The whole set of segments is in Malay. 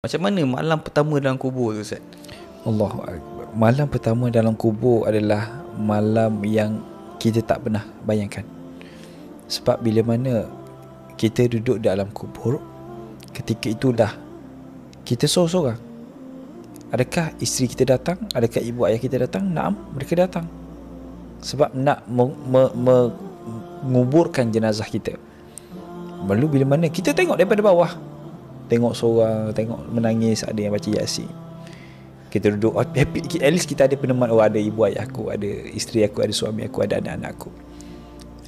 Macam mana malam pertama dalam kubur tu, Ustaz? Allahu Akbar. Malam pertama dalam kubur adalah malam yang kita tak pernah bayangkan. Sebab bila mana kita duduk dalam kubur, ketika itulah kita sorang-sorang. Adakah isteri kita datang? Adakah ibu ayah kita datang? Naam, mereka datang. Sebab nak menguburkan jenazah kita. Lalu bila mana kita tengok daripada bawah, tengok seorang, tengok menangis, ada yang baca Yasin. Kita duduk happy, at least kita ada peneman. Oh, ada ibu ayah aku, ada isteri aku, ada suami aku, ada anak-anak aku.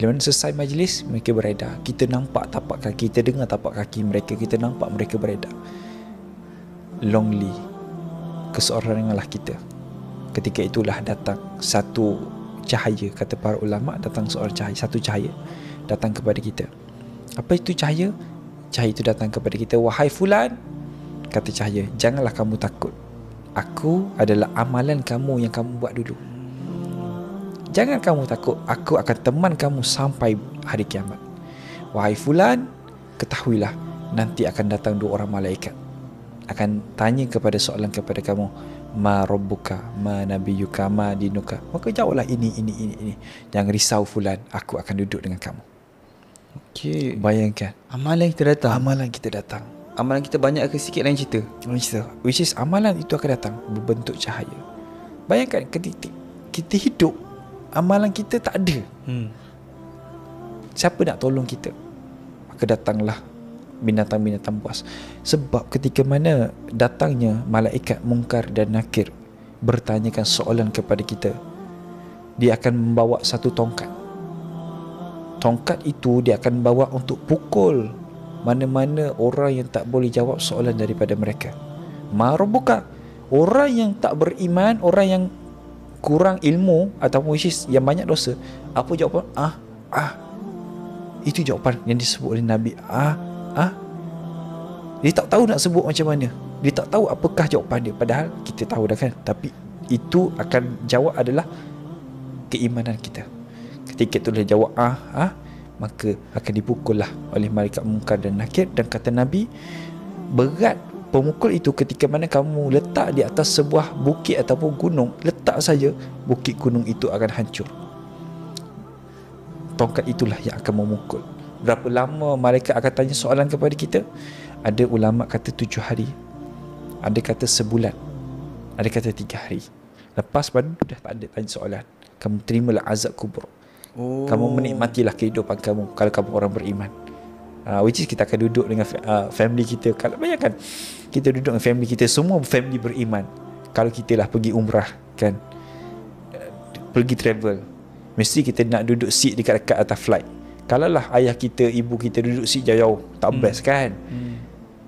Bila mana selesai majlis, mereka beredar. Kita nampak tapak kaki, kita dengar tapak kaki mereka, kita nampak mereka beredar. Lonely, keseoranganlah kita. Ketika itulah datang satu cahaya, kata para ulama, datang seorang cahaya, satu cahaya datang kepada kita. Apa itu cahaya? Cahaya itu datang kepada kita. Wahai fulan, kata cahaya, janganlah kamu takut. Aku adalah amalan kamu yang kamu buat dulu. Jangan kamu takut, aku akan teman kamu sampai hari kiamat. Wahai fulan, ketahuilah nanti akan datang dua orang malaikat, akan tanya kepada soalan kepada kamu, ma rabbuka, ma nabiyuka, ma dinuka. Maka jawablah ini. Jangan risau fulan, aku akan duduk dengan kamu. Okey. Bayangkan, Amalan kita datang. amalan kita datang. Amalan kita banyak ke sikit lain cerita? Which is amalan itu akan datang berbentuk cahaya. Bayangkan ketika kita hidup, amalan kita tak ada. Siapa nak tolong kita? Maka datanglah binatang-binatang buas. Sebab ketika mana datangnya malaikat Munkar dan Nakir bertanyakan soalan kepada kita, dia akan membawa satu tongkat. Tongkat itu dia akan bawa untuk pukul mana-mana orang yang tak boleh jawab soalan daripada mereka. Ma rabbuka, orang yang tak beriman, orang yang kurang ilmu ataupun which is yang banyak dosa, apa jawapan? Itu jawapan yang disebut oleh Nabi. Dia tak tahu nak sebut macam mana, dia tak tahu apakah jawapan dia. Padahal kita tahu dah kan. Tapi itu akan jawab adalah keimanan kita. Ketika itulah jawab maka akan dipukullah oleh malaikat Munkar dan Nakir. Dan kata Nabi, berat pemukul itu ketika mana kamu letak di atas sebuah bukit ataupun gunung, letak saja, bukit gunung itu akan hancur. Tongkat itulah yang akan memukul. Berapa lama malaikat akan tanya soalan kepada kita? Ada ulama kata 7 hari, ada kata sebulan, ada kata 3 hari. Lepas baru dah tak ada tanya soalan. Kamu terimalah azab kubur. Kamu menikmatilah kehidupan kamu kalau kamu orang beriman. Which is kita akan duduk dengan family kita. Kalau bayangkan kita duduk dengan family kita, semua family beriman. Kalau kita lah pergi umrah kan, pergi travel, mesti kita nak duduk seat dekat-dekat atas flight. Kalau lah ayah kita, ibu kita duduk seat jauh-jauh, tak best kan.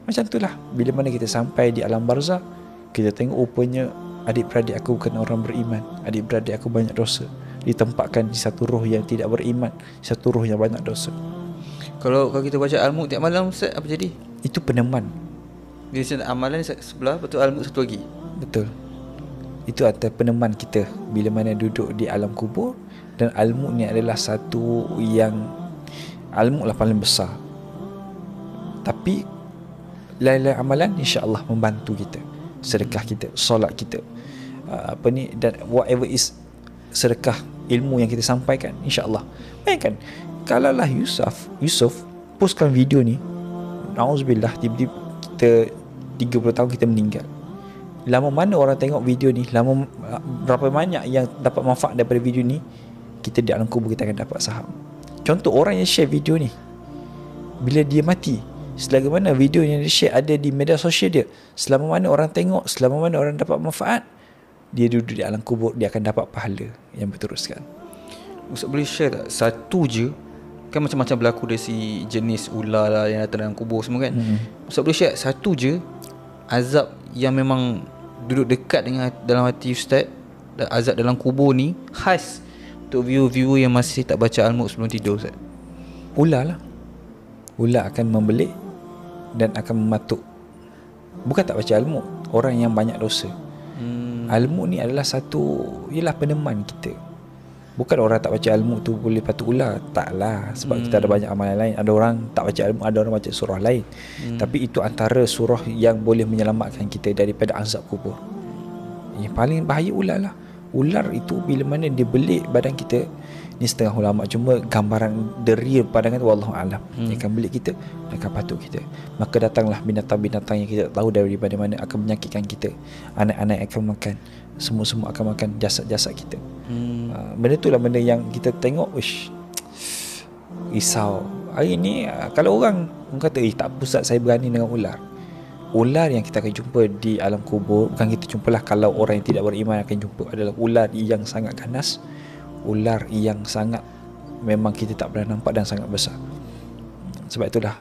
Macam itulah bila mana kita sampai di alam barzakh, kita tengok rupanya adik-beradik aku bukan orang beriman, adik-beradik aku banyak dosa, ditempatkan di satu roh yang tidak beriman, satu roh yang banyak dosa. Kalau kita baca Al-Mulk tiap malam, Ustaz, apa jadi? Itu peneman. Dia amalan sebelah, betul Al-Mulk satu lagi. Betul. Itu antara peneman kita bila mana duduk di alam kubur. Dan Al-Mulk ni adalah satu yang Al-Mulk lah paling besar. Tapi lain-lain amalan insya-Allah membantu kita. Sedekah kita, solat kita, dan whatever is sedekah ilmu yang kita sampaikan, insya-Allah. Bayangkan kalaulah Yusuf postkan video ni, nauzubillah, tiba-tiba kita 30 tahun kita meninggal. Lama mana orang tengok video ni, lama berapa banyak yang dapat manfaat daripada video ni, kita di alam kubur kita akan dapat saham. Contoh orang yang share video ni, bila dia mati, selama mana video yang dia share ada di media sosial dia, selama mana orang tengok, selama mana orang dapat manfaat, dia duduk di alam kubur, dia akan dapat pahala yang berteruskan. Ustaz boleh share tak satu je, kan macam-macam berlaku dari si jenis ular lah yang datang dalam kubur semua kan. Ustaz boleh share satu je azab yang memang duduk dekat dengan dalam hati Ustaz, azab dalam kubur ni khas untuk viewer-viewer yang masih tak baca Al-Mulk sebelum tidur, Ustaz? Ular lah. Ular akan membelik dan akan mematuk. Bukan tak baca Al-Mulk, orang yang banyak dosa. Al-Mulk ni adalah satu, ialah peneman kita. Bukan orang tak baca ilmu tu boleh patut ular. Taklah. Sebab kita ada banyak amalan lain. Ada orang tak baca ilmu, ada orang baca surah lain. Tapi itu antara surah yang boleh menyelamatkan kita daripada azab kubur. Yang paling bahaya ular lah. Ular itu bila mana dia belik badan kita, ni setengah ulama cuma gambaran the real pandangan wallahu alam. Dia akan belik kita, dia akan patuk kita. Maka datanglah binatang-binatang yang kita tak tahu daripada mana akan menyakitkan kita. Anak-anak akan makan, semua-semua akan makan jasad-jasad kita. Benda tu lah benda yang kita tengok, uish, risau. Hari ni kalau orang kata tak pusat saya berani dengan ular. Ular yang kita akan jumpa di alam kubur, bukan kita jumpalah, kalau orang yang tidak beriman akan jumpa, adalah ular yang sangat ganas, ular yang sangat memang kita tak pernah nampak dan sangat besar. Sebab itulah